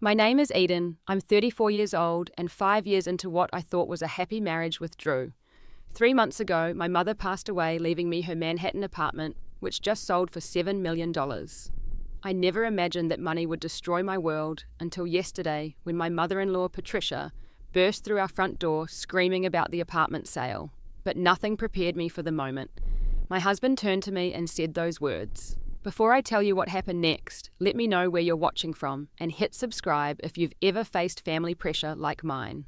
My name is Eden. I'm 34 years old and 5 years into what I thought was a happy marriage with Drew. 3 months ago, my mother passed away, leaving me her Manhattan apartment, which just sold for $7 million. I never imagined that money would destroy my world until yesterday when my mother-in-law, Patricia, burst through our front door screaming about the apartment sale. But nothing prepared me for the moment. My husband turned to me and said those words. Before I tell you what happened next, let me know where you're watching from and hit subscribe if you've ever faced family pressure like mine.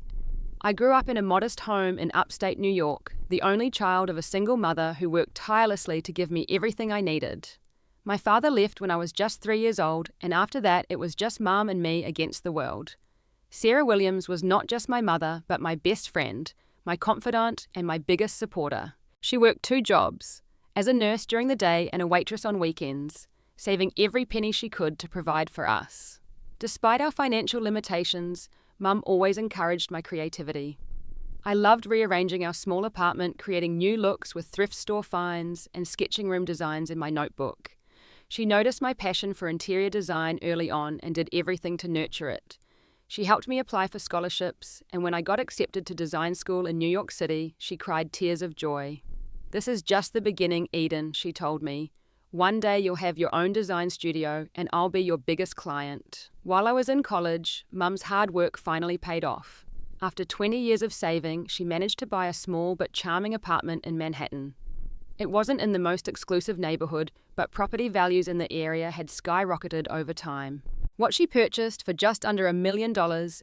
I grew up in a modest home in upstate New York, the only child of a single mother who worked tirelessly to give me everything I needed. My father left when I was just 3 years old, and after that it was just Mom and me against the world. Sarah Williams was not just my mother, but my best friend, my confidant, and my biggest supporter. She worked 2 jobs, as a nurse during the day and a waitress on weekends, saving every penny she could to provide for us. Despite our financial limitations, Mum always encouraged my creativity. I loved rearranging our small apartment, creating new looks with thrift store finds and sketching room designs in my notebook. She noticed my passion for interior design early on and did everything to nurture it. She helped me apply for scholarships, and when I got accepted to design school in New York City, she cried tears of joy. "This is just the beginning, Eden," she told me. "One day you'll have your own design studio and I'll be your biggest client." While I was in college, Mum's hard work finally paid off. After 20 years of saving, she managed to buy a small but charming apartment in Manhattan. It wasn't in the most exclusive neighborhood, but property values in the area had skyrocketed over time. What she purchased for just under $1 million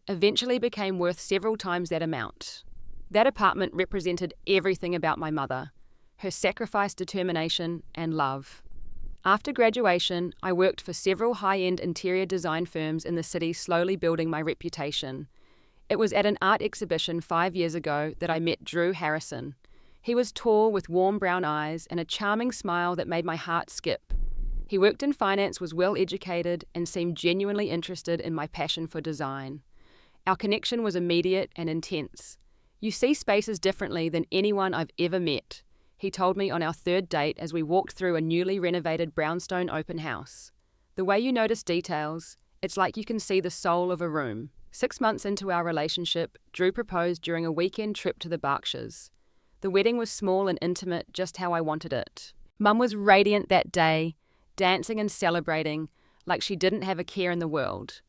eventually became worth several times that amount. That apartment represented everything about my mother: her sacrifice, determination, and love. After graduation, I worked for several high-end interior design firms in the city, slowly building my reputation. It was at an art exhibition 5 years ago that I met Drew Harrison. He was tall with warm brown eyes and a charming smile that made my heart skip. He worked in finance, was well-educated, and seemed genuinely interested in my passion for design. Our connection was immediate and intense. "You see spaces differently than anyone I've ever met," he told me on our 3rd date as we walked through a newly renovated brownstone open house. "The way you notice details, it's like you can see the soul of a room." 6 months into our relationship, Drew proposed during a weekend trip to the Berkshires. The wedding was small and intimate, just how I wanted it. Mum was radiant that day, dancing and celebrating like she didn't have a care in the world.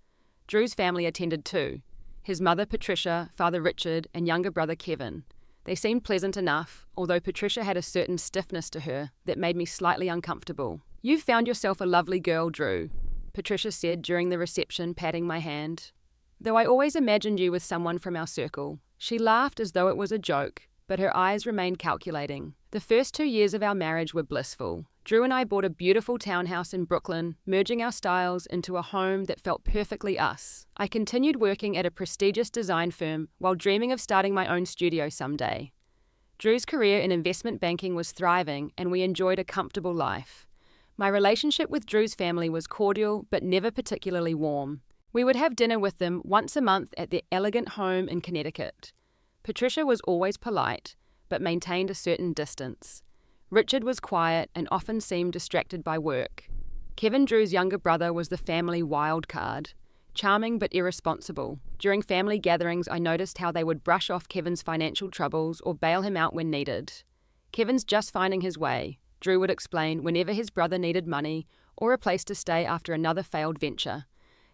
Drew's family attended too: his mother Patricia, father Richard, and younger brother Kevin. They seemed pleasant enough, although Patricia had a certain stiffness to her that made me slightly uncomfortable. "You've found yourself a lovely girl, Drew," Patricia said during the reception, patting my hand. "Though I always imagined you with someone from our circle." She laughed as though it was a joke, but her eyes remained calculating. The first 2 years of our marriage were blissful. Drew and I bought a beautiful townhouse in Brooklyn, merging our styles into a home that felt perfectly us. I continued working at a prestigious design firm while dreaming of starting my own studio someday. Drew's career in investment banking was thriving, and we enjoyed a comfortable life. My relationship with Drew's family was cordial but never particularly warm. We would have dinner with them once a month at their elegant home in Connecticut. Patricia was always polite, but maintained a certain distance. Richard was quiet and often seemed distracted by work. Kevin, Drew's younger brother, was the family wild card, charming but irresponsible. During family gatherings, I noticed how they would brush off Kevin's financial troubles or bail him out when needed. "Kevin's just finding his way," Drew would explain whenever his brother needed money or a place to stay after another failed venture.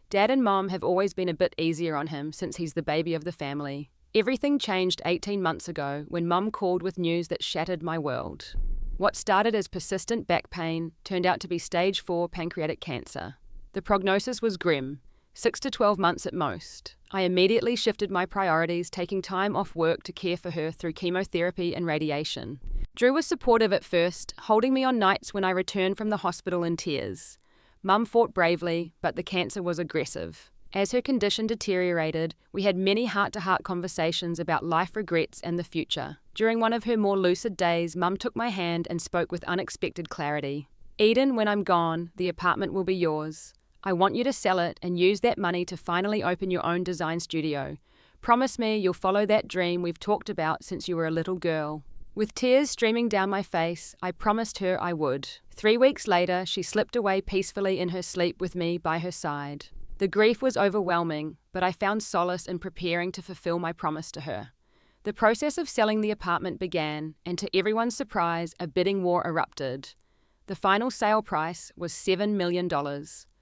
"Dad and Mom have always been a bit easier on him since he's the baby of the family." Everything changed 18 months ago when Mum called with news that shattered my world. What started as persistent back pain turned out to be stage 4 pancreatic cancer. The prognosis was grim, 6 to 12 months at most. I immediately shifted my priorities, taking time off work to care for her through chemotherapy and radiation. Drew was supportive at first, holding me on nights when I returned from the hospital in tears. Mum fought bravely, but the cancer was aggressive. As her condition deteriorated, we had many heart-to-heart conversations about life regrets and the future. During one of her more lucid days, Mum took my hand and spoke with unexpected clarity. "Eden, when I'm gone, the apartment will be yours. I want you to sell it and use that money to finally open your own design studio. Promise me you'll follow that dream we've talked about since you were a little girl." With tears streaming down my face, I promised her I would. 3 weeks later, she slipped away peacefully in her sleep with me by her side. The grief was overwhelming, but I found solace in preparing to fulfill my promise to her. The process of selling the apartment began, and to everyone's surprise, a bidding war erupted. The final sale price was $7 million,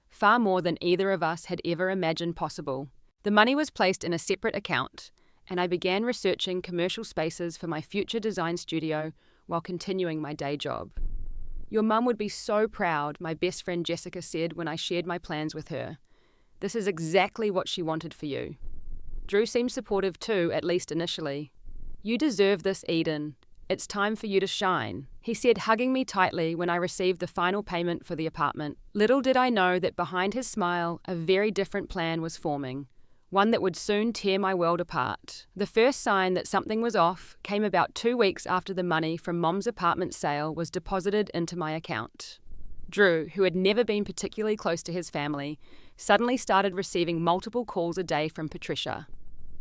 far more than either of us had ever imagined possible. The money was placed in a separate account, and I began researching commercial spaces for my future design studio while continuing my day job. "Your mum would be so proud," my best friend Jessica said when I shared my plans with her. "This is exactly what she wanted for you." Drew seemed supportive too, at least initially. "You deserve this, Eden. It's time for you to shine," he said, hugging me tightly when I received the final payment for the apartment. Little did I know that behind his smile, a very different plan was forming, one that would soon tear my world apart. The first sign that something was off came about 2 weeks after the money from Mom's apartment sale was deposited into my account. Drew, who had never been particularly close to his family, suddenly started receiving multiple calls a day from Patricia.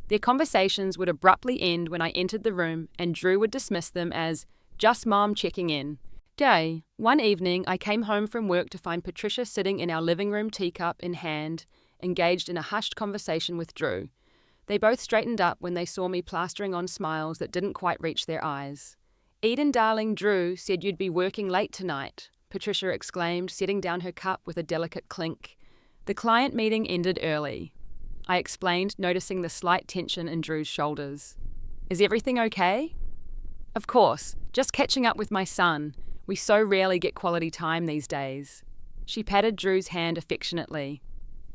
Their conversations would abruptly end when I entered the room, and Drew would dismiss them as just Mom checking in. One evening, I came home from work to find Patricia sitting in our living room, teacup in hand, engaged in a hushed conversation with Drew. They both straightened up when they saw me plastering on smiles that didn't quite reach their eyes. "Eden, darling, Drew said you'd be working late tonight," Patricia exclaimed, setting down her cup with a delicate clink. "The client meeting ended early," I explained, noticing the slight tension in Drew's shoulders. "Is everything okay?" "Of course, just catching up with my son. We so rarely get quality time these days." She patted Drew's hand affectionately.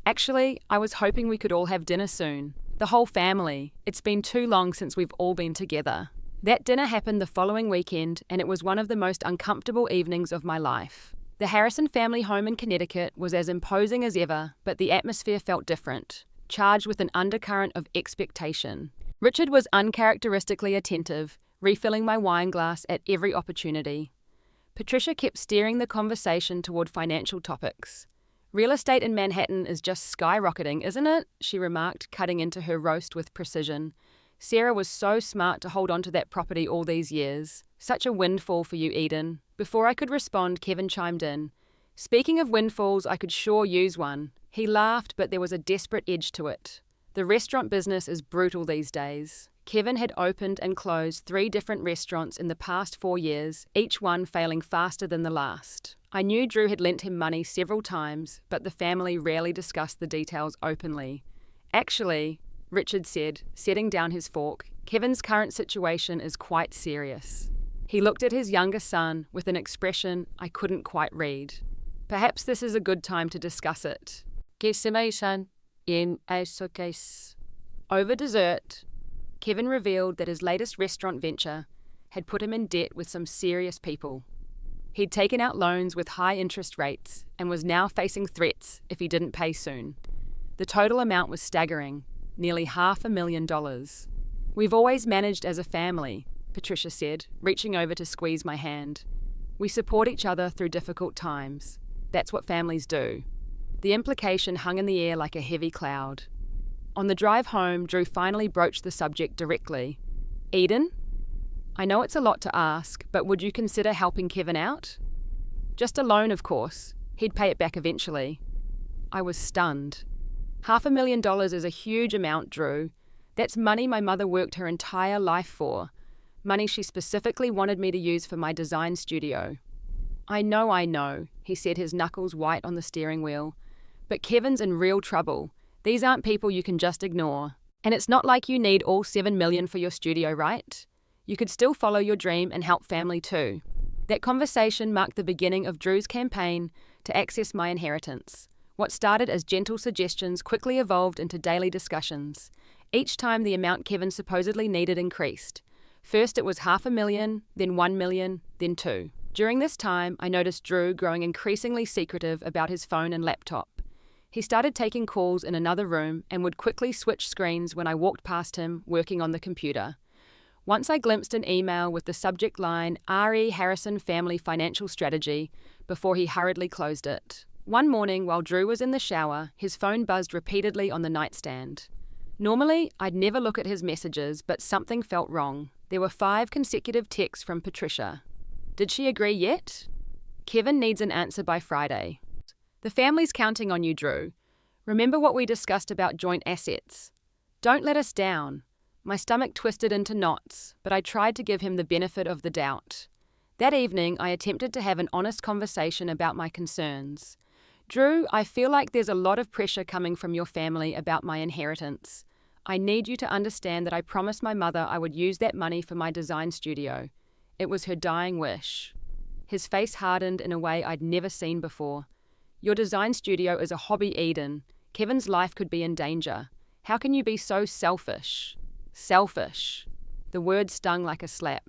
"Actually, I was hoping we could all have dinner soon. The whole family. It's been too long since we've all been together." That dinner happened the following weekend, and it was one of the most uncomfortable evenings of my life. The Harrison family home in Connecticut was as imposing as ever, but the atmosphere felt different, charged with an undercurrent of expectation. Richard was uncharacteristically attentive, refilling my wine glass at every opportunity. Patricia kept steering the conversation toward financial topics. "Real estate in Manhattan is just skyrocketing, isn't it?" she remarked, cutting into her roast with precision. "Sarah was so smart to hold on to that property all these years. Such a windfall for you, Eden." Before I could respond, Kevin chimed in. "Speaking of windfalls, I could sure use one." He laughed, but there was a desperate edge to it. "The restaurant business is brutal these days." Kevin had opened and closed 3 different restaurants in the past 4 years, each one failing faster than the last. I knew Drew had lent him money several times, but the family rarely discussed the details openly. "Actually," Richard said, setting down his fork, "Kevin's current situation is quite serious." He looked at his younger son with an expression I couldn't quite read. "Perhaps this is a good time to discuss it." Over dessert, Kevin revealed that his latest restaurant venture had put him in debt with some serious people. He'd taken out loans with high interest rates and was now facing threats if he didn't pay soon. The total amount was staggering, nearly $500,000. "We've always managed as a family," Patricia said, reaching over to squeeze my hand. "We support each other through difficult times. That's what families do." The implication hung in the air like a heavy cloud. On the drive home, Drew finally broached the subject directly. "Eden, I know it's a lot to ask, but would you consider helping Kevin out?" "Just a loan, of course. He'd pay it back eventually." I was stunned. $500,000 is a huge amount, Drew. That's money my mother worked her entire life for. Money she specifically wanted me to use for my design studio. I know, he said, his knuckles white on the steering wheel. But Kevin's in real trouble. These aren't people you can just ignore. And it's not like you need all $7 million for your studio, right? You could still follow your dream and help family too. That conversation marked the beginning of Drew's campaign to access my inheritance. What started as gentle suggestions quickly evolved into daily discussions. Each time the amount Kevin supposedly needed increased. First it was $500,000, then $1 million, then $2 million. During this time, I noticed Drew growing increasingly secretive about his phone and laptop. He started taking calls in another room and would quickly switch screens when I walked past him working on the computer. Once I glimpsed an email with the subject line, R.E. Harrison Family Financial Strategy, before he hurriedly closed it. One morning, while Drew was in the shower, his phone buzzed repeatedly on the nightstand. Normally, I'd never look at his messages, but something felt wrong. There were 5 consecutive texts from Patricia. Did she agree yet? Kevin needs an answer by Friday. The family's counting on you, Drew. Remember what we discussed about joint assets. Don't let us down. My stomach twisted into knots, but I tried to give him the benefit of the doubt. That evening, I attempted to have an honest conversation about my concerns. Drew, I feel like there's a lot of pressure coming from your family about my inheritance. I need you to understand that I promised my mother I would use that money for my design studio. It was her dying wish. His face hardened in a way I'd never seen before. Your design studio is a hobby, Eden. Kevin's life could be in danger. How can you be so selfish? Selfish. The word stung like a slap.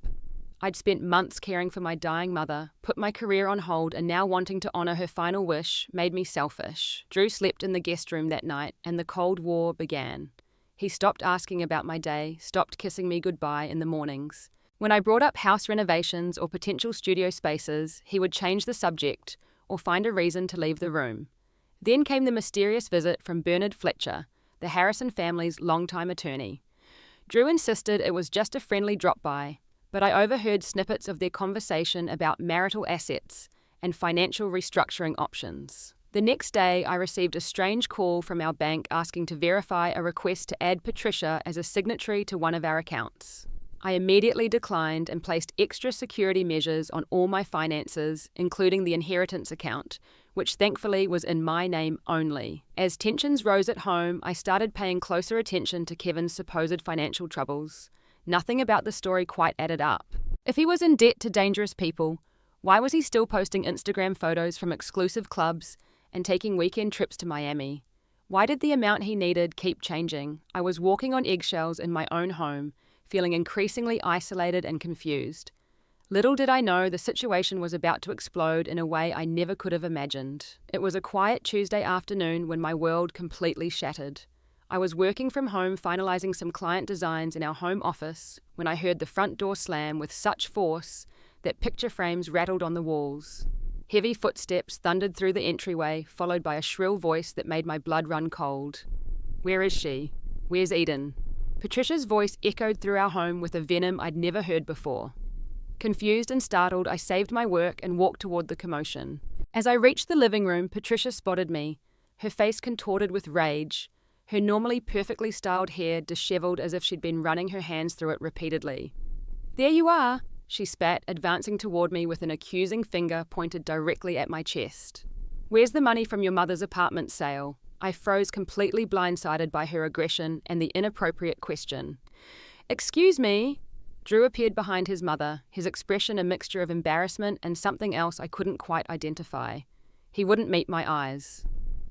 I'd spent months caring for my dying mother, put my career on hold, and now wanting to honor her final wish made me selfish. Drew slept in the guest room that night, and the Cold War began. He stopped asking about my day, stopped kissing me goodbye in the mornings. When I brought up house renovations or potential studio spaces, he would change the subject or find a reason to leave the room. Then came the mysterious visit from Bernard Fletcher, the Harrison family's longtime attorney. Drew insisted it was just a friendly drop-by, but I overheard snippets of their conversation about marital assets and financial restructuring options. The next day, I received a strange call from our bank asking to verify a request to add Patricia as a signatory to one of our accounts. I immediately declined and placed extra security measures on all my finances, including the inheritance account, which thankfully was in my name only. As tensions rose at home, I started paying closer attention to Kevin's supposed financial troubles. Nothing about the story quite added up. If he was in debt to dangerous people, why was he still posting Instagram photos from exclusive clubs and taking weekend trips to Miami? Why did the amount he needed keep changing? I was walking on eggshells in my own home, feeling increasingly isolated and confused. Little did I know the situation was about to explode in a way I never could have imagined. It was a quiet Tuesday afternoon when my world completely shattered. I was working from home finalizing some client designs in our home office when I heard the front door slam with such force that picture frames rattled on the walls. Heavy footsteps thundered through the entryway, followed by a shrill voice that made my blood run cold. Where is she? Where's Eden? Patricia's voice echoed through our home with a venom I'd never heard before. Confused and startled, I saved my work and walked toward the commotion. As I reached the living room, Patricia spotted me, her face contorted with rage, her normally perfectly styled hair disheveled as if she'd been running her hands through it repeatedly. There you are, she spat, advancing toward me with an accusing finger pointed directly at my chest. Where's the money from your mother's apartment sale? I froze, completely blindsided by her aggression and the inappropriate question. Excuse me? Drew appeared behind his mother, his expression a mixture of embarrassment and something else I couldn't quite identify. He wouldn't meet my eyes.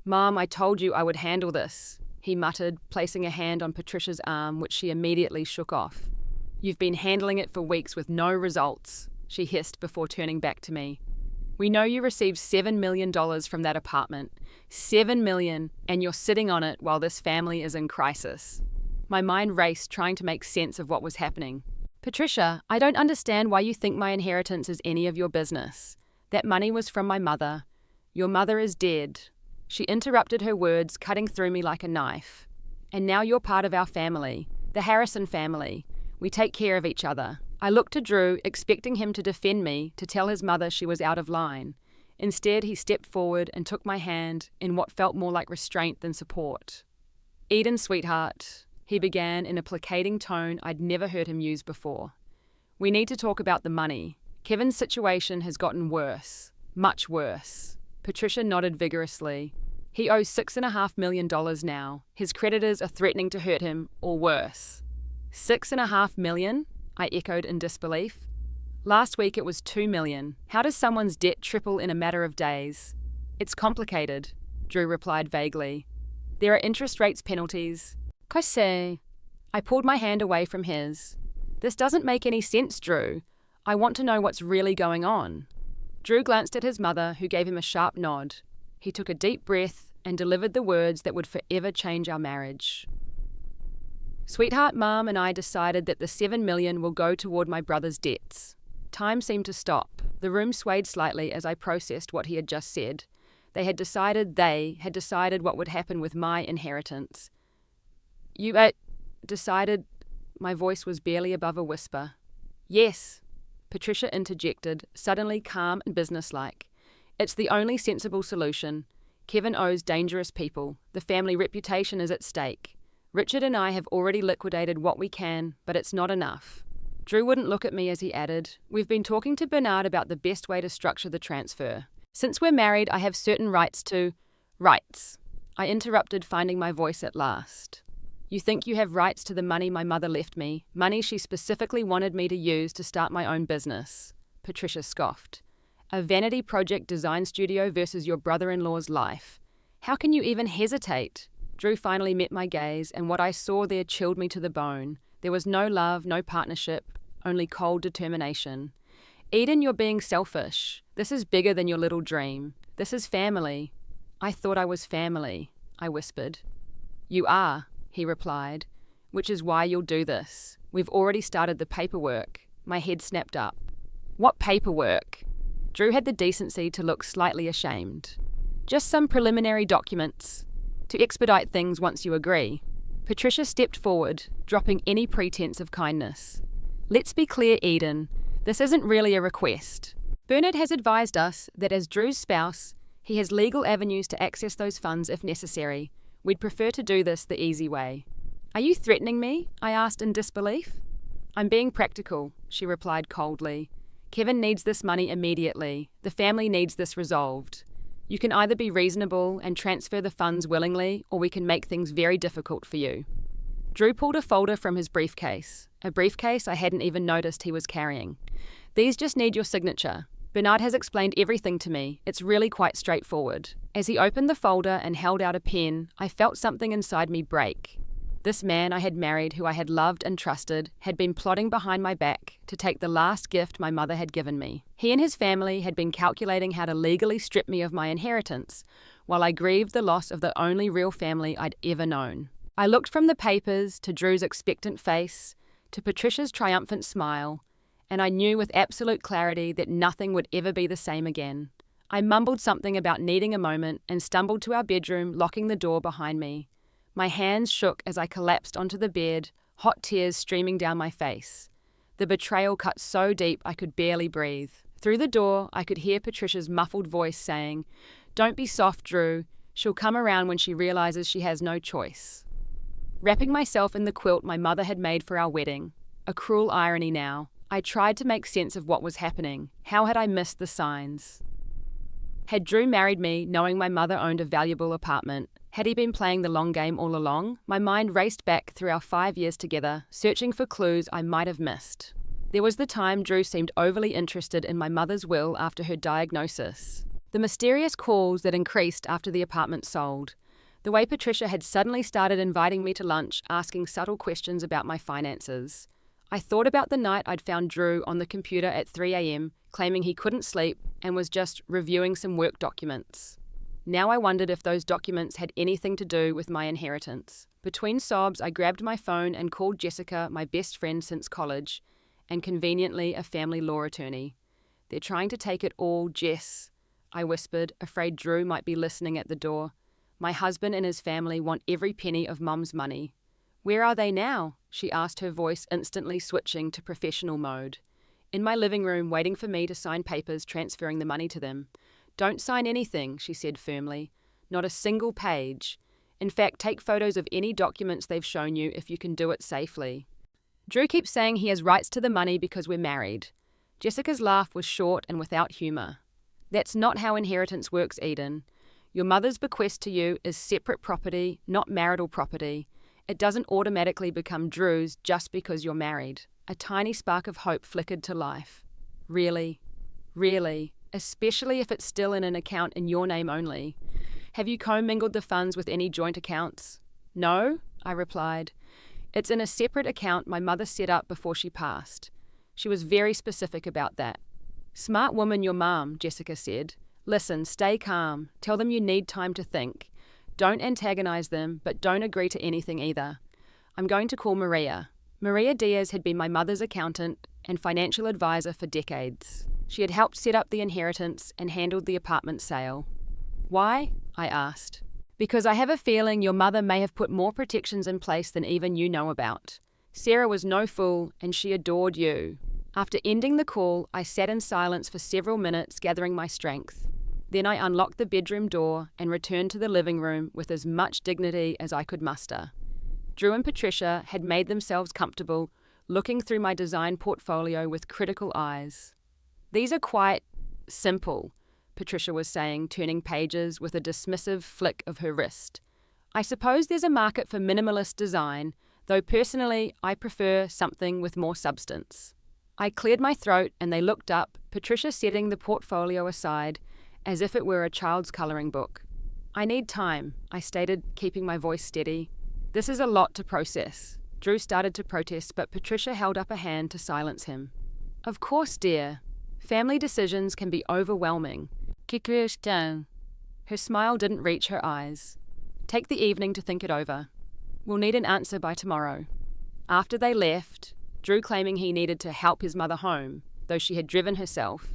Mom, I told you I would handle this, he muttered, placing a hand on Patricia's arm, which she immediately shook off. You've been handling it for weeks with no results, she hissed before turning back to me. We know you received $7 million from that apartment. $7 million, and you're sitting on it while this family is in crisis. My mind raced, trying to make sense of what was happening. Patricia, I don't understand why you think my inheritance is any of your business. That money was from my mother. Your mother is dead. She interrupted her words, cutting through me like a knife. And now you're part of our family, the Harrison family. We take care of each other. I looked to Drew, expecting him to defend me, to tell his mother she was out of line. Instead, he stepped forward and took my hand in what felt more like restraint than support. Eden, sweetheart, he began in a placating tone I'd never heard him use before. We need to talk about the money. Kevin's situation has gotten worse. Much worse. Patricia nodded vigorously. He owes $6.5 million now. His creditors are threatening to hurt him, or worse. $6.5 million? I echoed in disbelief. Last week it was $2 million. How does someone's debt triple in a matter of days? It's complicated, Drew replied vaguely. There are interest rates penalties. Qu'est-ce? I pulled my hand away from his. This doesn't make any sense, Drew. I want to know what's really going on. Drew glanced at his mother, who gave him a sharp nod. He took a deep breath and delivered the words that would forever change our marriage. Sweetheart, Mom and I decided that the $7 million will go toward my brother's debts. Time seemed to stop. The room swayed slightly as I processed what he had just said. They had decided what would happen with my inheritance. You decided? My voice was barely above a whisper. Yes, Patricia interjected, suddenly calm and businesslike. It's the only sensible solution. Kevin owes dangerous people. The family reputation is at stake. Richard and I have already liquidated what we can, but it's not enough. Drew wouldn't look at me as he added, "We've been talking to Bernard about the best way to structure the transfer. Since we're married, I have certain rights to—" "Rights," I interrupted, finding my voice at last. "You think you have rights to the money my mother left me, money she specifically wanted me to use to start my own business," Patricia scoffed. "A vanity project design studio versus your brother-in-law's life. How can you even hesitate?" Drew finally met my gaze, and what I saw there chilled me to the bone. There was no love, no partnership, only cold determination. "Eden, you're being selfish. This is bigger than your little dream. This is family." "I thought I was family," I whispered. "You are," he replied, "which is why you'll do this. We've already started the paperwork." My head snapped up. "What paperwork?" Drew had the decency to look slightly ashamed. "Just some preliminary documents to expedite things once you agree." Patricia stepped forward, dropping any pretense of kindness. "Let's be clear, Eden. This isn't really a request. Bernard has advised us that as Drew's spouse, he has legal avenues to access those funds if necessary. We'd prefer to do this the easy way." "Are you threatening me?" I asked in disbelief. "I'm being practical," she replied coldly. "Kevin needs this money immediately. The family needs this resolved. You can either be reasonable and transfer the funds willingly, or we can make things very difficult for you." Drew pulled a folder from his briefcase, a briefcase I hadn't even noticed he was carrying. "These just need your signature. Bernard has explained everything to me. It's really quite straightforward." As he opened the folder and held out a pen, I felt something inside me break. This man I had married, who I had loved and trusted, had been plotting behind my back to take the last gift my mother had given me. He and his family had been calculating how to legally strip me of my inheritance, while I grieved the loss of the only real family I'd ever known. I looked from the papers to Drew's expectant face, to Patricia's triumphant smile, and I knew with absolute clarity that nothing would ever be the same again. I mumbled something about needing a moment and stumbled to our bedroom, locking the door behind me. My hands shook as I collapsed onto the bed, hot tears streaming down my face. The betrayal cut so deep I could barely breathe. Through the door, I could hear Patricia's muffled voice saying, "Don't be soft, Drew. She'll come around when she realizes she has no choice." Wrapping myself in the quilt my mother had made for our wedding, a cruel irony now, I tried to make sense of what was happening. How had I missed the signs? Had Drew married me knowing my mother owned a valuable apartment? Had he been playing the long game all along? My mind raced back through our 5 years together, searching for clues I might have missed. There was the time Drew seemed overly interested in my mother's will after her diagnosis. The mysterious calls that increased after the apartment sold. The way Patricia had suddenly started inviting me to lunch, asking subtle questions about my finances. I thought about the night I'd found Drew on the computer at 3 a.m, claiming he couldn't sleep and was just reviewing some work documents. Now I wondered if those documents had anything to do with my inheritance. Between sobs, I grabbed my phone and called Jessica, my best friend since college, and conveniently a family law attorney. "They're trying to take it all, Jess," I whispered, afraid Drew might be listening at the door. "My husband and his family want every penny of Mum's money." "Where are they now?" she asked, her voice instantly switching to professional mode. "In my living room, waiting for me to sign papers transferring the money to them." "Don't sign anything," she said firmly. "Not a single page. In fact, take photos of any documents they've shown you if you can do it safely. Drew keeps saying he has rights to the money because we're married." Jessica's laugh was short and without humour. "That's not how inheritance works, Eden. Your mother's bequest to you is separate property, not marital property. It doesn't automatically become Drew's just because you're married." A tiny spark of hope flickered to life. "Really? Really? Especially if it's still in an account in your name only. Have you commingled the funds with any joint accounts?" "No," I replied. "It's in a separate account my mother set up before she passed. She was very specific about that." "Smart woman, your mum," Jessica said. "Listen, stay calm. Tell them you need time to think. Don't antagonize them, but don't agree to anything either. I'm going to call Maria." Maria Diaz had been my mother's accountant and financial advisor for decades. She had helped set up the inheritance and handled the apartment sale. "Why?" I asked. "Because I have a feeling your mother may have put more protections in place than even you know about. Sarah was no fool, and she adored you." After ending the call, I sat in silence for several minutes, gathering my strength. Then I unlocked the bedroom door and returned to the living room with as much dignity as I could muster. Drew and Patricia had made themselves comfortable, looking through my design portfolio with critical eyes. "These are quite simple," Patricia was saying, turning pages with a dismissive flick of her wrist. "I suppose there's a market for minimalist design, though personally I prefer something with more substance." I cleared my throat and they looked up, Patricia setting the portfolio aside as if it were a child's colouring book. "I need time," I stated, keeping my voice steady. "This is a lot to process." Drew started to protest, but Patricia held up a hand to silence him. "Of course, dear. Family decisions can be overwhelming." Her smile didn't reach her eyes. "Take the evening to think it over. We'll need an answer by tomorrow." After they left, Drew claiming he needed to help his mother home, though she had driven herself,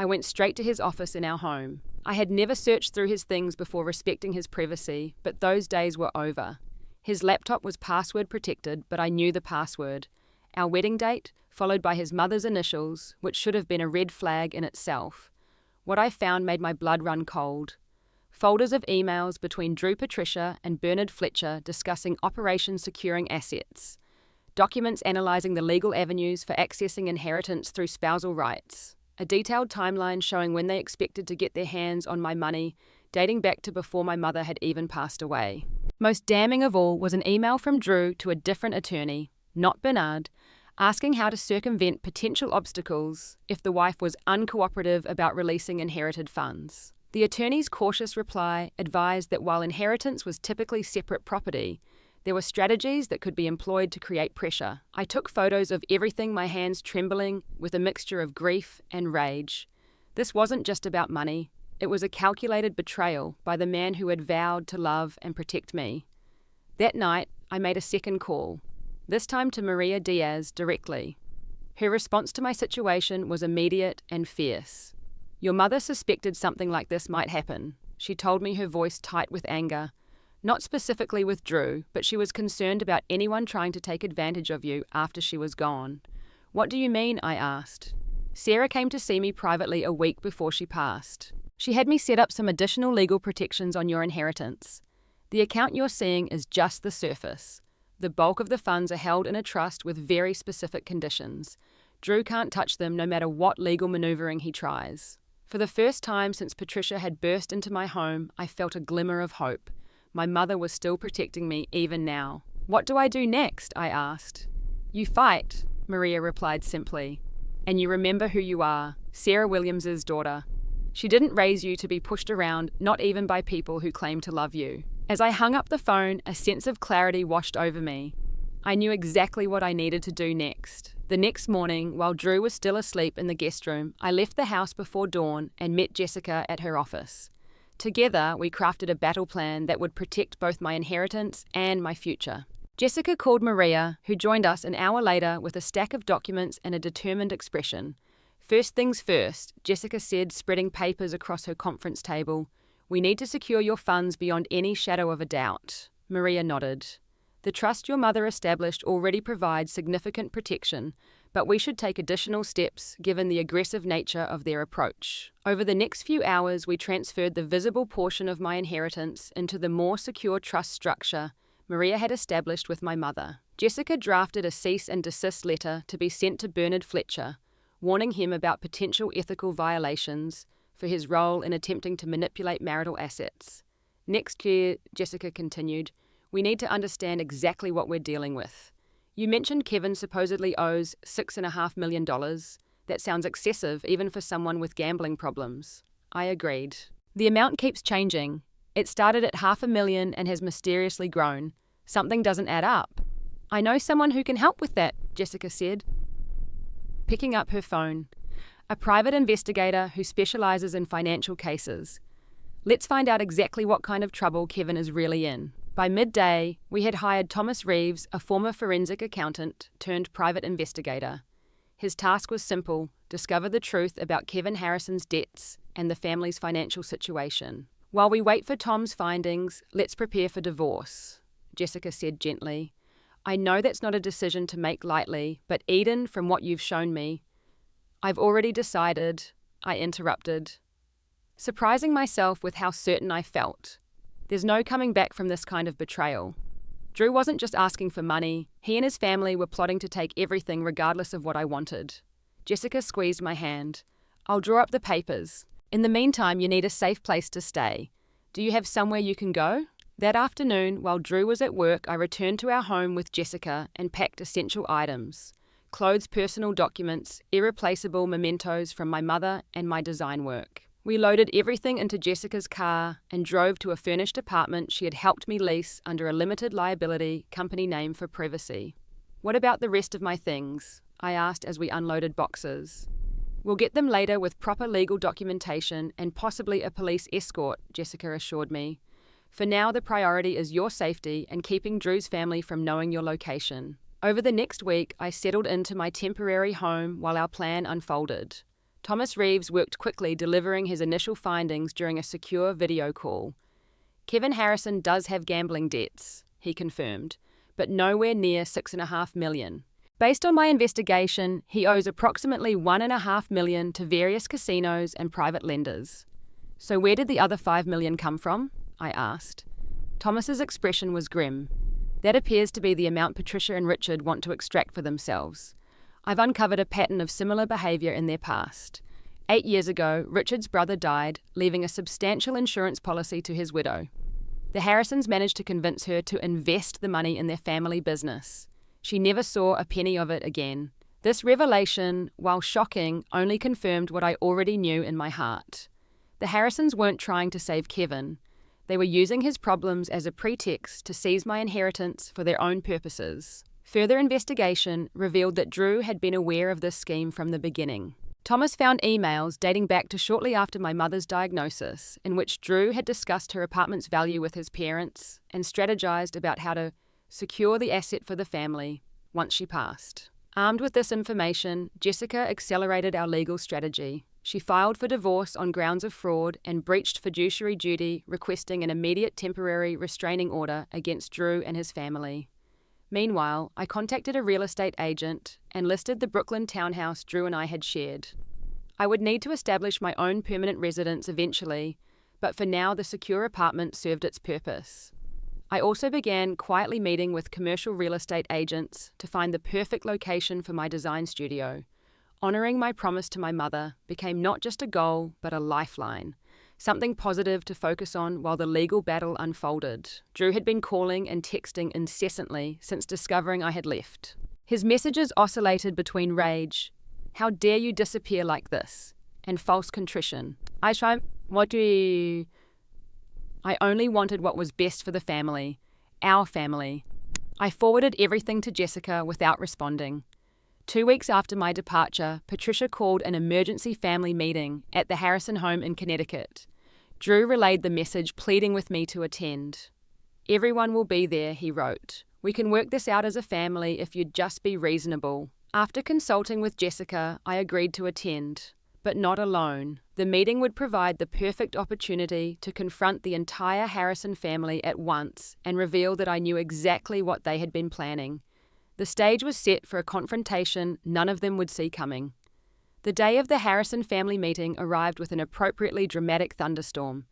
I went straight to his office in our home. I had never searched through his things before respecting his privacy, but those days were over. His laptop was password protected, but I knew the password. Our wedding date, followed by his mother's initials, which should have been a red flag in itself. What I found made my blood run cold. Folders of emails between Drew Patricia and Bernard Fletcher discussing Operation Securing Assets. Documents analysing the legal avenues for accessing inheritance through spousal rights. A detailed timeline showing when they expected to get their hands on my money, dating back to before my mother had even passed away. Most damning of all was an email from Drew to a different attorney, not Bernard, asking how to circumvent potential obstacles if the wife was uncooperative about releasing inherited funds. The attorney's cautious reply advised that while inheritance was typically separate property, there were strategies that could be employed to create pressure. I took photos of everything, my hands trembling with a mixture of grief and rage. This wasn't just about money. It was a calculated betrayal by the man who had vowed to love and protect me. That night, I made a second call, this time to Maria Diaz directly. Her response to my situation was immediate and fierce. "Your mother suspected something like this might happen," she told me, her voice tight with anger. "Not specifically with Drew, but she was concerned about anyone trying to take advantage of you after she was gone." "What do you mean?" I asked. "Sarah came to see me privately a week before she passed. She had me set up some additional legal protections on your inheritance. The account you're seeing is just the surface. The bulk of the funds are held in a trust with very specific conditions. Drew can't touch them no matter what legal maneuvering he tries." For the first time since Patricia had burst into my home, I felt a glimmer of hope. My mother was still protecting me even now. "What do I do next?" I asked. "You fight," Maria replied simply. "And you remember who you are, Sarah Williams's daughter. She didn't raise you to be pushed around, not even by people who claim to love you." As I hung up the phone, a sense of clarity washed over me. I knew exactly what I needed to do next. The next morning, while Drew was still asleep in the guest room, I left the house before dawn and met Jessica at her office. Together, we crafted a battle plan that would protect both my inheritance and my future. Jessica called Maria, who joined us an hour later with a stack of documents and a determined expression. "First things first," Jessica said, spreading papers across her conference table. "We need to secure your funds beyond any shadow of a doubt." Maria nodded. "The trust your mother established already provides significant protection, but we should take additional steps given the aggressive nature of their approach." Over the next few hours, we transferred the visible portion of my inheritance into the more secure trust structure Maria had established with my mother. Jessica drafted a cease and desist letter to be sent to Bernard Fletcher, warning him about potential ethical violations for his role in attempting to manipulate marital assets. "Next year," Jessica continued, "we need to understand exactly what we're dealing with. You mentioned Kevin supposedly owes $6.5 million. That sounds excessive even for someone with gambling problems." I agreed. "The amount keeps changing. It started at $500,000 and has mysteriously grown. Something doesn't add up." "I know someone who can help with that," Jessica said, picking up her phone. "A private investigator who specializes in financial cases. Let's find out exactly what kind of trouble Kevin is really in." By midday, we had hired Thomas Reeves, a former forensic accountant turned private investigator. His task was simple: discover the truth about Kevin Harrison's debts and the family's financial situation. "While we wait for Tom's findings, let's prepare for divorce," Jessica said gently. "I know that's not a decision to make lightly, but Eden, from what you've shown me..." "I've already decided," I interrupted. surprising myself with how certain I felt. There's no coming back from this kind of betrayal. Drew wasn't just asking for money, he and his family were plotting to take everything regardless of what I wanted. Jessica squeezed my hand. I'll draw up the papers. In the meantime, you need a safe place to stay. Do you have somewhere you can go? That afternoon, while Drew was at work, I returned to our home with Jessica and packed essential items. Clothes, personal documents, irreplaceable mementos from my mother, and my design work. We loaded everything into Jessica's car and drove to a furnished apartment she had helped me lease under a limited liability company name for privacy. What about the rest of my things? I asked as we unloaded boxes. We'll get them later with proper legal documentation and possibly a police escort, Jessica assured me. For now, the priority is your safety and keeping Drew's family from knowing your location. Over the next week, I settled into my temporary home while our plan unfolded. Thomas Reeves worked quickly, delivering his initial findings during a secure video call. Kevin Harrison does have gambling debts, he confirmed, but nowhere near $6.5 million. Based on my investigation, he owes approximately $1.5 million to various casinos and private lenders. So where did the other $5 million come from? I asked. Thomas's expression was grim. That appears to be the amount Patricia and Richard want to extract for themselves. I've uncovered a pattern of similar behaviour in their past. 8 years ago, Richard's brother died, leaving a substantial insurance policy to his widow. The Harrisons managed to convince her to invest the money in their family business. She never saw a penny of it again. This revelation, while shocking, only confirmed what I already knew in my heart. The Harrisons weren't trying to save Kevin. They were using his problems as a pretext to seize my inheritance for their own purposes. Further investigation revealed that Drew had been aware of this scheme from the beginning. Thomas found emails dating back to shortly after my mother's diagnosis, in which Drew had discussed her apartment's value with his parents and strategized about how to secure the asset for the family once she passed. Armed with this information, Jessica accelerated our legal strategy. She filed for divorce on grounds of fraud and breached fiduciary duty, requesting an immediate temporary restraining order against Drew and his family. Meanwhile, I contacted a real estate agent and listed the Brooklyn townhouse Drew and I had shared. I would need to establish my own permanent residence eventually, but for now the secure apartment served its purpose. I also began quietly meeting with commercial real estate agents to find the perfect location for my design studio. Honoring my promise to my mother became not just a goal, but a lifeline. Something positive to focus on while the legal battle unfolded. Drew had been calling and texting incessantly since discovering I had left. His messages oscillated between rage, "How dare you disappear like this?" and false contrition. I only wanted what was best for the family, our family. I forwarded everything to Jessica without responding. 2 weeks after my departure, Patricia called an emergency family meeting at the Harrison home in Connecticut. Drew relayed the message, pleading with me to attend. "Everyone will be there," he wrote. "We can work this out as a family if you'd just be reasonable." After consulting with Jessica, I agreed to attend. But not alone. The meeting would provide the perfect opportunity to confront the entire Harrison family at once and reveal that I knew exactly what they had been planning. The stage was set for a confrontation none of them would see coming. The day of the Harrison family meeting arrived with an appropriately dramatic thunderstorm.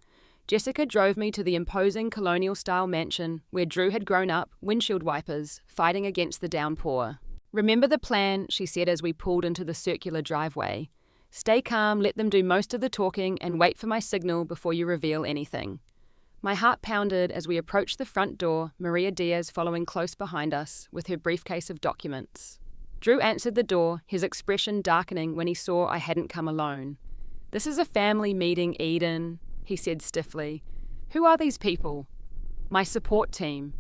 Jessica drove me to the imposing colonial-style mansion where Drew had grown up, windshield wipers, fighting against the downpour. "Remember the plan," she said as we pulled into the circular driveway. "Stay calm, let them do most of the talking, and wait for my signal before you reveal anything." My heart pounded as we approached the front door, Maria Diaz following close behind us with her briefcase of documents. Drew answered the door, his expression darkening when he saw I hadn't come alone. "This is a family meeting, Eden," he said stiffly. "Who are these people?" "My support team,"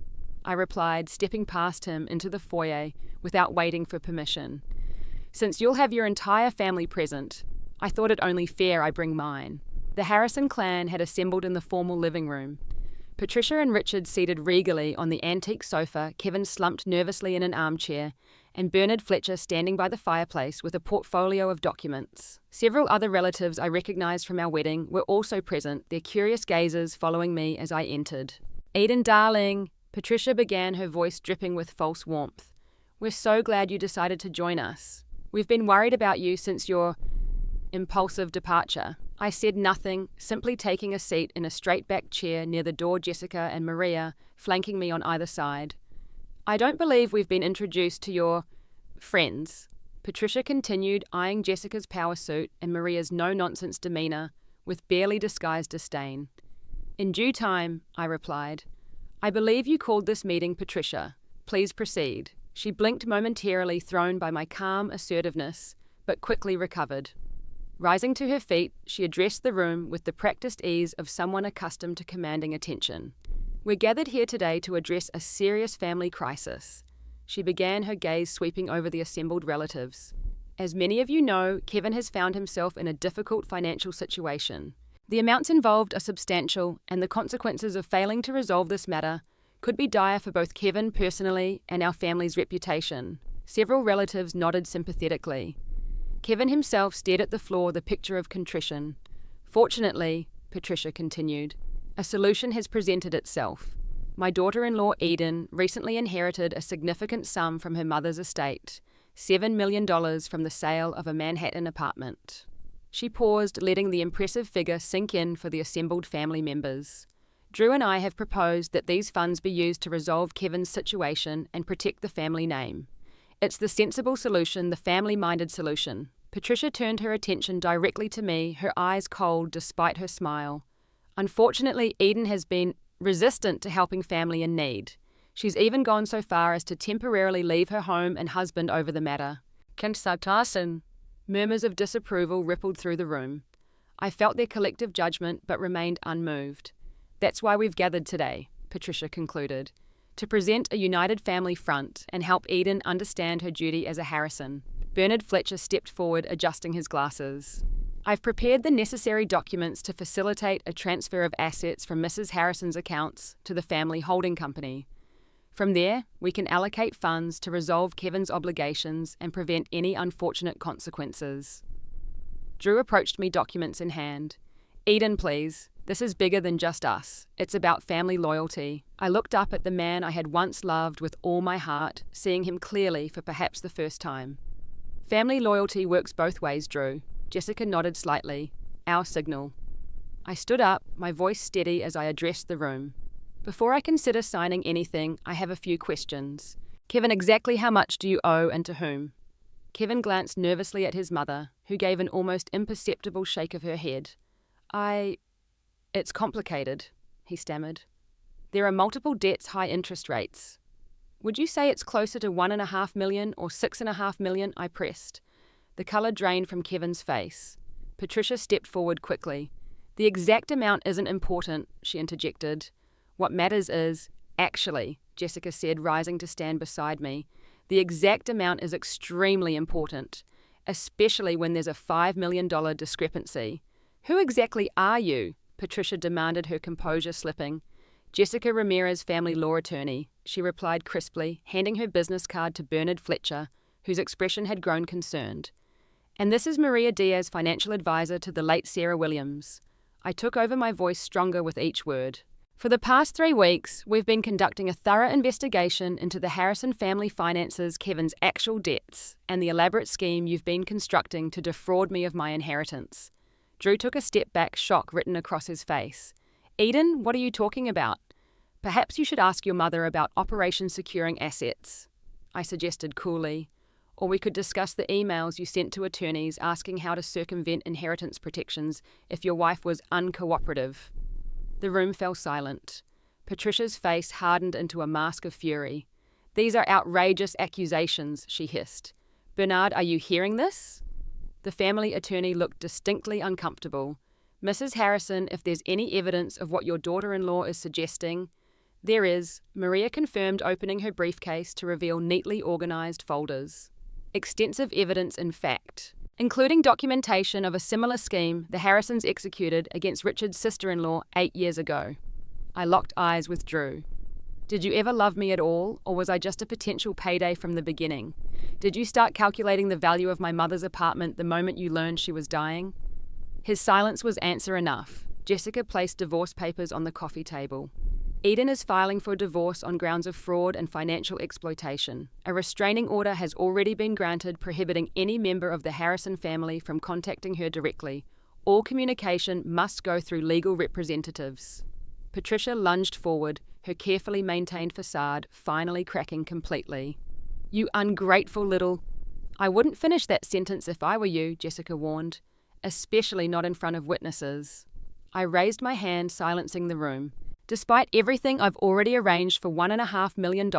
I replied, stepping past him into the foyer without waiting for permission. "Since you'll have your entire family present, I thought it only fair I bring mine." The Harrison clan had assembled in the formal living room. Patricia and Richard seated regally on the antique sofa, Kevin slumped nervously in an armchair, and Bernard Fletcher standing by the fireplace with a portfolio of documents. Several other relatives I recognized from our wedding were also present, their curious gazes following me as I entered. "Eden, darling," Patricia began, her voice dripping with false warmth. "We're so glad you decided to join us. We've been worried about you since your impulsive departure." I said nothing, simply taking a seat in a straight-back chair near the door, Jessica and Maria flanking me on either side. I don't believe we've been introduced to your friends. Patricia continued, eyeing Jessica's power suit and Maria's no-nonsense demeanor with barely disguised disdain. In due time, I replied. I believe you called this meeting, Patricia. Please proceed. She blinked momentarily, thrown by my calm assertiveness, but quickly recovered. Rising to her feet, she addressed the room with the practiced ease of someone accustomed to commanding attention. We're gathered here today to address a serious family crisis. She began, her gaze sweeping over the assembled relatives. As many of you know, Kevin has found himself in a difficult financial situation. The amounts involved are substantial, and the consequences of failing to resolve this matter could be dire for both Kevin personally and our family's reputation. Several relatives nodded sympathetically. Kevin himself stared at the floor, the picture of contrition. Fortunately, Patricia continued, a solution has presented itself. My daughter-in-law Eden recently inherited a significant sum from her mother's estate, $7 million from the sale of a Manhattan apartment. She paused, letting the impressive figure sink in for the assembled family members. Drew and I have proposed that these funds be used to resolve Kevin's situation and protect the family name. It's the sensible solution, the family-minded solution. Patricia turned her attention directly to me, her eyes cold despite her smile. Unfortunately, Eden has been resistant to helping family in need. She's even gone so far as to temporarily leave her home and husband over the matter. Consultation. Murmurs of disapproval rippled through the room. I felt their collective judgment but remained unmoved. That's why we've gathered today, Patricia concluded, to present a united family front and help Eden understand her duty as a Harrison. Bernard Fletcher stepped forward, adjusting his glasses. I've prepared the necessary documents to facilitate a transfer of assets from Mrs. Harrison's accounts to the family holding company. From there, we can allocate funds to resolve Kevin's obligations and prevent any unfortunate consequences. Drew approached me, documents in hand. Eden, please. This is bigger than just us. It's about family loyalty. I looked up at the man I had once loved with all my heart, seeing him clearly for perhaps the first time. Family loyalty works both ways, Drew. Jessica nodded slightly. Our signal. I stood up, my voice steady as I addressed the room. Before I consider signing anything, I have a few questions. Kevin, exactly how much do you owe and to whom? Kevin glanced nervously at his mother, who gave an almost imperceptible shake of her head. It's complicated, he stammered. There are multiple debts, high interest rates. Would you say it's closer to $1.5 million or $6.5 million? I pressed. The colour drained from Kevin's face. Patricia stepped forward quickly. The exact amount isn't important, she interjected. What matters is, actually, Jessica said, rising to stand beside me, the exact amount is extremely important, especially when there's a $5 million discrepancy. Who exactly are you? Patricia demanded, her composure slipping. Jessica Ramirez, family law attorney, she replied crisply, handing her business card to Bernard Fletcher, whose expression had grown concerned. And this is Maria Diaz, financial advisor to the late Sarah Williams. I took over, my voice stronger with each word. For the past 3 weeks, we've been conducting a thorough investigation into the Harrison family finances, Kevin's actual debts, and the elaborate scheme you've been constructing to defraud me of my inheritance. Drew took a step back, shock written across his face. Eden, what are you talking about? Perhaps you should ask your mother about Operation Securing Assets, I suggested coolly. Or we could discuss the emails you sent to attorneys asking how to circumvent inheritance protections if your wife was uncooperative. The room fell silent. Patricia's face hardened into a mask of fury. These are outrageous accusations, she hissed. Bernard, are you hearing this? The family attorney looked distinctly uncomfortable. Mrs. Harrison, if there's any evidence of what your daughter-in-law is suggesting, there is, Maria confirmed, opening her briefcase to reveal neatly organized folders. Extensive evidence, in fact, including documentation of a similar scheme the Harrisons executed against Richard's sister-in-law 8 years ago. I locked eyes with Drew. Did you ever love me at all, or was I just a potential payday from the beginning? Did you start calculating the value of my mother's apartment the moment you learned she was dying? His silence was answer enough. Jessica placed divorce papers on the coffee table. Eden is filing for divorce on grounds of fraud and financial exploitation. A restraining order has already been granted prohibiting any member of the Harrison family from contacting her directly All communication must go through legal representatives. Patricia lunged forward, her carefully maintained facade finally cracking completely. You ungrateful little... I wouldn't finish that sentence if I were you, Jessica warned, especially not in front of witnesses. I raised my hand, silencing the room. Despite everything I've already arranged for $1.5 million,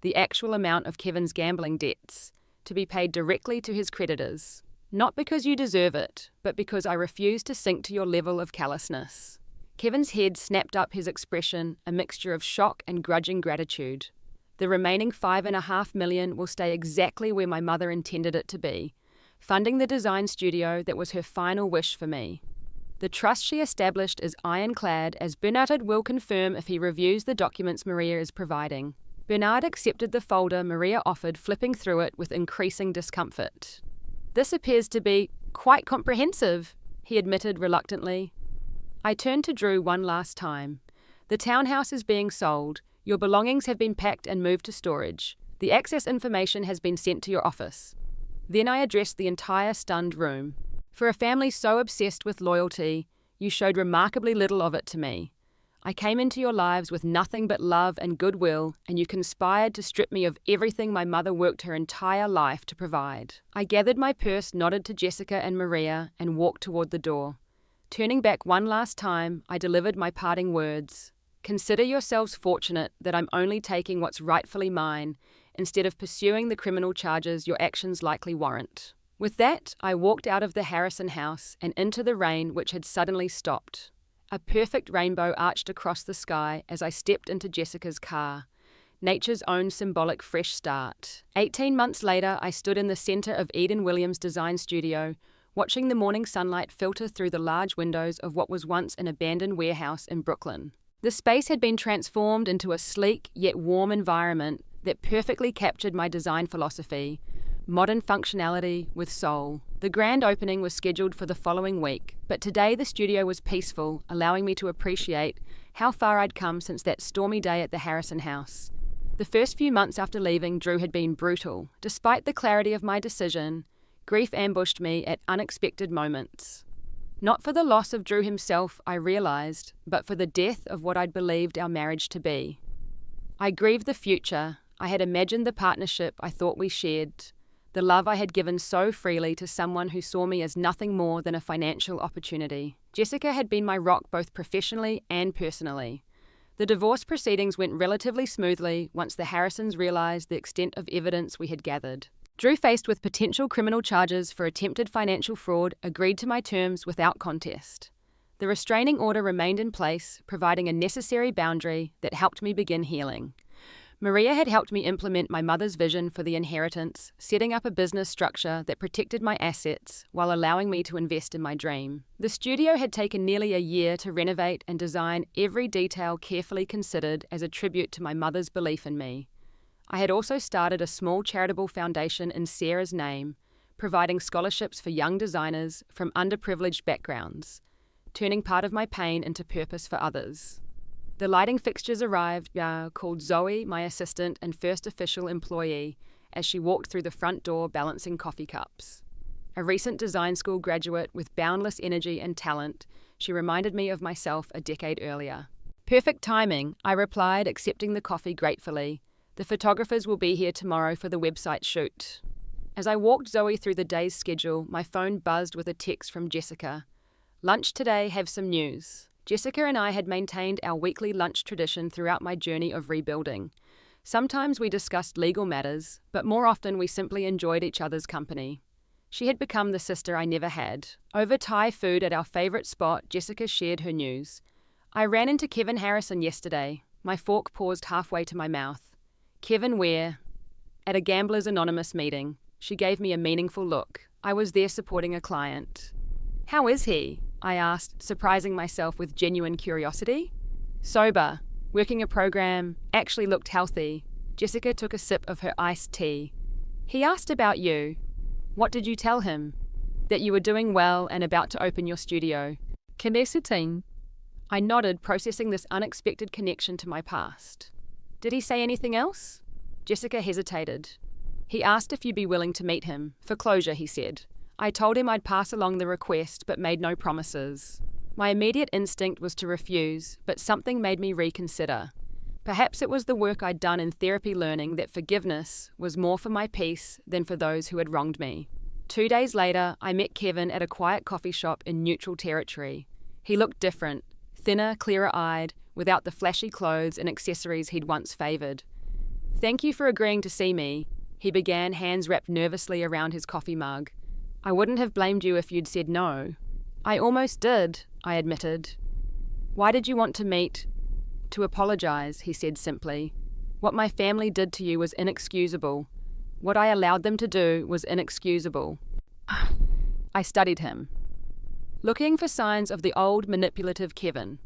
the actual amount of Kevin's gambling debts, to be paid directly to his creditors. Not because you deserve it, but because I refuse to sink to your level of callousness. Kevin's head snapped up, his expression a mixture of shock and grudging gratitude. The remaining $5.5 million will stay exactly where my mother intended it to be, funding the design studio that was her final wish for me. The trust she established is ironclad, as Bernard will confirm if he reviews the documents Maria is providing. Bernard accepted the folder Maria offered, flipping through it with increasing discomfort. This appears to be quite comprehensive, he admitted reluctantly. I turned to Drew one last time. The townhouse is being sold. Your belongings have been packed and moved to storage. The access information has been sent to your office. Then I addressed the entire stunned room. For a family so obsessed with loyalty, you showed remarkably little of it to me. I came into your lives with nothing but love and goodwill, and you conspired to strip me of everything my mother worked her entire life to provide. I gathered my purse, nodded to Jessica and Maria, and walked toward the door. Turning back one last time, I delivered my parting words. Consider yourselves fortunate that I'm only taking what's rightfully mine, instead of pursuing the criminal charges your actions likely warrant. With that, I walked out of the Harrison house and into the rain, which had suddenly stopped. A perfect rainbow arched across the sky as I stepped into Jessica's car, nature's own symbolic fresh start. 18 months later, I stood in the center of Eden Williams' design studio, watching the morning sunlight filter through the large windows of what was once an abandoned warehouse in Brooklyn. The space had been transformed into a sleek yet warm environment that perfectly captured my design philosophy: modern functionality with soul. The grand opening was scheduled for the following week, but today the studio was peaceful, allowing me to appreciate how far I'd come since that stormy day at the Harrison house. The first few months after leaving Drew had been brutal. Despite the clarity of my decision, grief ambushed me at unexpected moments. Not for the loss of Drew himself, I realized, but for the death of what I'd believed our marriage to be. I grieved the future. I had imagined the partnership I thought we shared, the love I had given so freely to someone who saw me as nothing more than a financial opportunity. Jessica had been my rock both professionally and personally. The divorce proceedings went relatively smoothly once the Harrisons realized the extent of evidence we had gathered. Drew, faced with potential criminal charges for attempted financial fraud, agreed to my terms without contest. The restraining order remained in place, providing a necessary boundary that helped me begin healing. Maria had helped me implement my mother's vision for the inheritance, setting up a business structure that protected my assets while allowing me to invest in my dream. The studio had taken nearly a year to renovate and design, every detail carefully considered as a tribute to my mother's belief in me. I had also started a small charitable foundation in Sarah's name, providing scholarships for young designers from underprivileged backgrounds, turning part of my pain into purpose for others. The lighting fixtures arrived, called Zoe, my assistant and first official employee, as she walked through the front door balancing coffee cups. A recent design school graduate with boundless energy and talent, she reminded me of myself a decade earlier. Perfect timing, I replied, accepting the coffee gratefully. The photographers will be here tomorrow for the website shoot. As I walked Zoe through the day's schedule, my phone buzzed with a text from Jessica. Lunch today, have some news. Jessica and I had maintained our weekly lunch tradition throughout my journey of rebuilding. Sometimes we discussed legal matters, but more often we simply enjoyed each other's company. She had become the sister I never had. Over Thai food at our favorite spot, Jessica shared her news. I ran into Kevin Harrison yesterday. My fork paused halfway to my mouth. Kevin where? At a Gamblers Anonymous meeting. She gave me a meaningful look. I was there supporting a client. How is he? I asked, surprising myself with genuine curiosity. Sober, working a program, actually looked healthy. Jessica took a sip of her iced tea. He asked about you. What did you tell him? That you were doing well and about to open your studio. Kinesiting. I nodded, processing this unexpected connection to my past. Did he say anything else? Jessica hesitated. He asked if you'd be willing to meet him. For closure, he said. I told him I'd pass along the request but made no promises. My immediate instinct was to refuse, but something made me reconsider. Perhaps it was the work I'd done in therapy learning that forgiveness was more for my peace than for those who had wronged me. 2 days later, I met Kevin at a quiet coffee shop in neutral territory. He looked different, thinner, clearer-eyed, without the flashy clothes and accessories he'd once favoured. "Thank you for agreeing to see me," he began, hands wrapped nervously around his coffee mug. "I wouldn't have blamed you if you'd said no." "I almost did," I admitted. "Why did you want to meet?" "To apologise," he said simply. "What my family did to you was inexcusable. What I allowed them to do was inexcusable." I studied him, looking for signs of the old manipulative Kevin.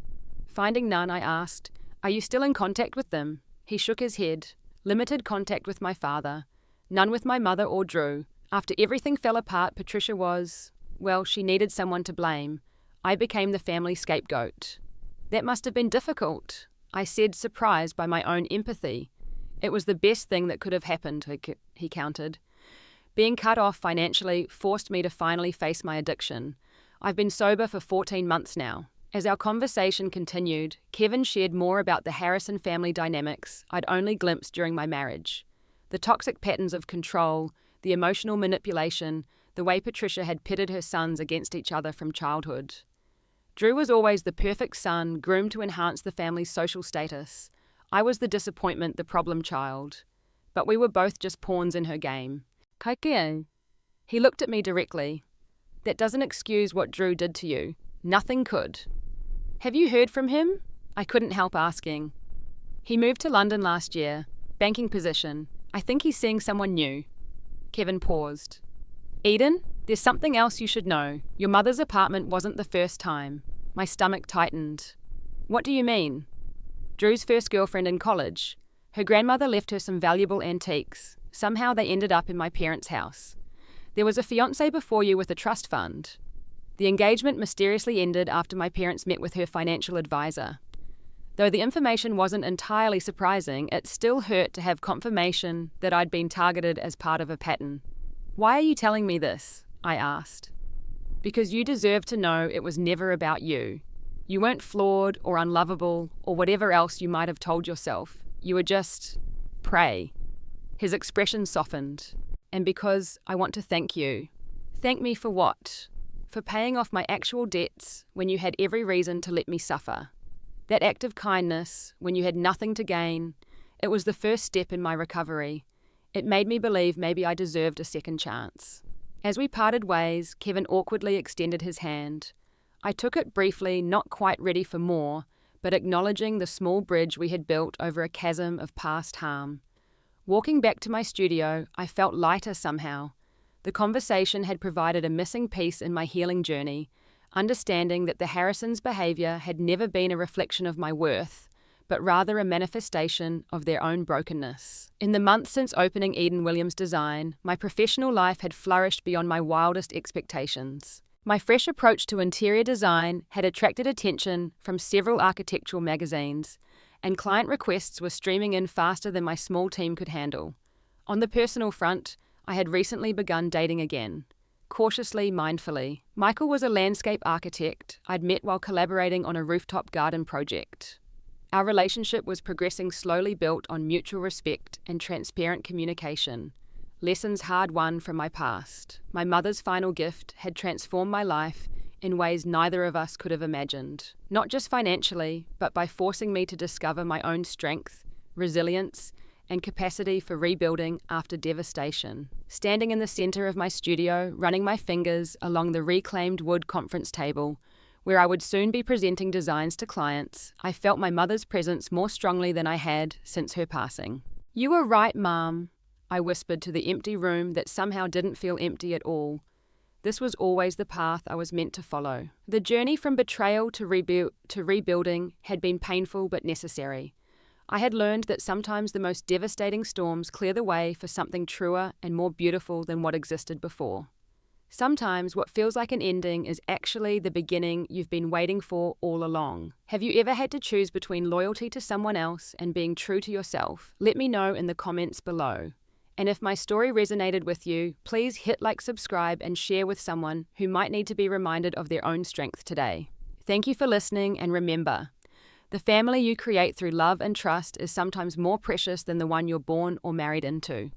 Finding none, I asked, "Are you still in contact with them?" He shook his head. "Limited contact with my father. None with my mother or Drew. After everything fell apart, Patricia was, well, she needed someone to blame. I became the family scapegoat." "That must have been difficult," I said, surprised by my own empathy. "It was the best thing that could have happened," he countered. "Being cut off financially forced me to finally face my addiction. I've been sober for 14 months now." As our conversation continued, Kevin shared more about the Harrison family dynamics I'd only glimpsed during my marriage. The toxic patterns of control, the emotional manipulation, the way Patricia had pitted her sons against each other from childhood. Drew was always the perfect son, groomed to enhance the family's social status. I was the disappointment, the problem child. But we were both just pawns in her game. "Kaikea." He looked at me directly. "That doesn't excuse what Drew did to you. Nothing could." "Have you heard from him?" I couldn't help asking. "He moved to London last year. Banking position. I think he's seeing someone new." Kevin paused. "Eden, there's something else you should know. Your mother's apartment wasn't the first time." My stomach tightened. "What do you mean?" "Drew's first girlfriend in college. Her grandmother left her some valuable antiques. Somehow they ended up in my parents' house. There was a fiancé before you with a trust fund. The engagement mysteriously ended after my parents met with her financial advisor. Though the information wasn't entirely surprising, it still hurt to have confirmation that I'd been targeted as part of a pattern." "Why are you telling me this?" I asked. "Because you deserve to know it was never about you. You weren't flawed or unlovable or whatever else you might have told yourself. You were just prey." His expression softened. "And because I want to thank you." "Thank me for what?" "For paying off my actual debts when you had every reason to let me suffer. That act of kindness, when you had nothing to gain, it was the first step in my recovery. It made me believe maybe I deserved a second chance." As we parted ways, Kevin awkwardly extended his hand. I took it briefly, not quite ready for more, but acknowledging the small bridge we had built over a chasm of past harm. Walking back to my studio, I felt lighter somehow. The conversation had provided a missing piece in my healing journey, understanding that the Harrisons' behaviour had never been a reflection of my worth, but rather a manifestation of their own brokenness. In the months since opening Eden Williams Design, my professional life had flourished beyond my wildest expectations. My fresh approach to interior design had attracted attention from several architectural magazines, and client requests were streaming in faster than my small team could handle. On the personal front, I had recently begun dating again, cautiously, mindfully. Michael was a landscape architect I'd met while collaborating on a rooftop garden project. Our relationship was progressing slowly, built on mutual respect and transparent communication. Lessons hard won from my past. My mother's final gift had transformed my life in ways neither of us could have imagined. Not just financially, but by forcing me to discover my own strength, resilience, and capacity for rebuilding after devastation. Standing in the centre of my studio, running my fingers along the reclaimed wood conference table, where I would soon be presenting designs to clients, I felt my mother's presence more strongly than I had since her passing. "You were right, Mom," I whispered to the empty room that somehow didn't feel empty at all. This was always the path I was meant to follow. The journey from betrayal to rebuilding had been painful but necessary. I had learned that sometimes the most devastating storms clear the way for something truer and more beautiful than what existed before. Sometimes what feels like an ending is actually the beginning you've been waiting for all along. Have you ever had to choose between loyalty to someone else and being true to yourself? Let me know in the comments below. And if my story resonated with you, please hit like, subscribe, and share with someone who might need to be reminded of their own strength today. Thank you for listening, and remember, the family you create through love and trust is sometimes more precious than the one you're born or married into.